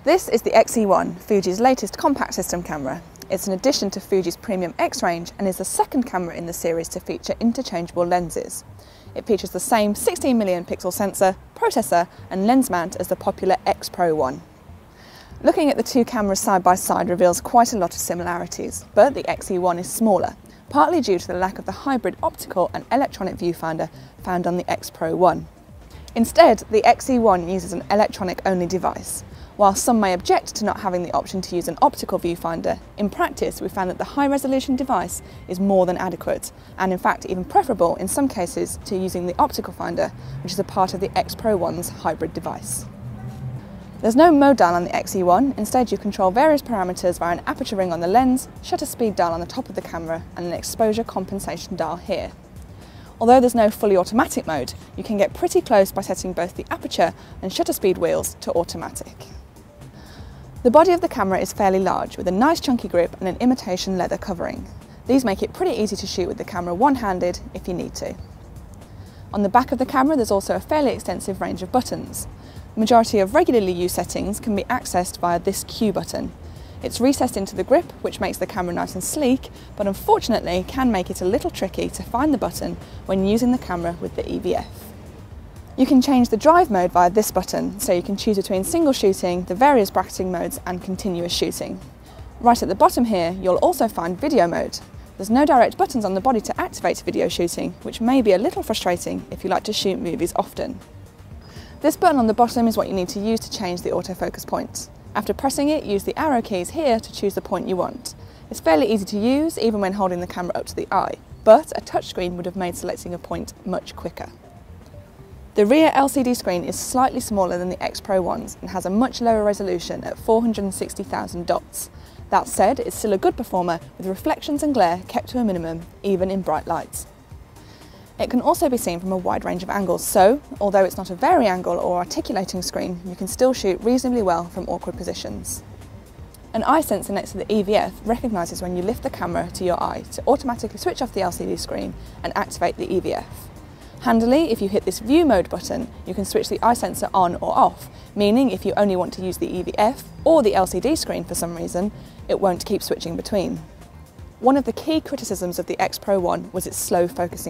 This is the XE1, Fuji's latest compact system camera. It's an addition to Fuji's premium X range and is the second camera in the series to feature interchangeable lenses. It features the same 16 million pixel sensor, processor and lens mount as the popular X Pro 1. Looking at the two cameras side by side reveals quite a lot of similarities, but the XE1 is smaller, partly due to the lack of the hybrid optical and electronic viewfinder found on the X Pro 1. Instead, the XE1 uses an electronic-only device. While some may object to not having the option to use an optical viewfinder, in practice we found that the high-resolution device is more than adequate, and in fact even preferable in some cases to using the optical finder, which is a part of the X Pro 1's hybrid device. There's no mode dial on the XE1, instead you control various parameters via an aperture ring on the lens, shutter speed dial on the top of the camera and an exposure compensation dial here. Although there's no fully automatic mode, you can get pretty close by setting both the aperture and shutter speed wheels to automatic. The body of the camera is fairly large, with a nice chunky grip and an imitation leather covering. These make it pretty easy to shoot with the camera one-handed if you need to. On the back of the camera there's also a fairly extensive range of buttons. The majority of regularly used settings can be accessed via this Q button. It's recessed into the grip, which makes the camera nice and sleek, but unfortunately can make it a little tricky to find the button when using the camera with the EVF. You can change the drive mode via this button, so you can choose between single shooting, the various bracketing modes and continuous shooting. Right at the bottom here, you'll also find video mode. There's no direct buttons on the body to activate video shooting, which may be a little frustrating if you like to shoot movies often. This button on the bottom is what you need to use to change the autofocus point. After pressing it, use the arrow keys here to choose the point you want. It's fairly easy to use, even when holding the camera up to the eye, but a touchscreen would have made selecting a point much quicker. The rear LCD screen is slightly smaller than the X Pro 1's and has a much lower resolution at 460,000 dots. That said, it's still a good performer with reflections and glare kept to a minimum, even in bright lights. It can also be seen from a wide range of angles, so although it's not a vari-angle or articulating screen, you can still shoot reasonably well from awkward positions. An eye sensor next to the EVF recognises when you lift the camera to your eye to automatically switch off the LCD screen and activate the EVF. Handily, if you hit this view mode button, you can switch the eye sensor on or off, meaning if you only want to use the EVF or the LCD screen for some reason, it won't keep switching between. One of the key criticisms of the X Pro 1 was its slow focusing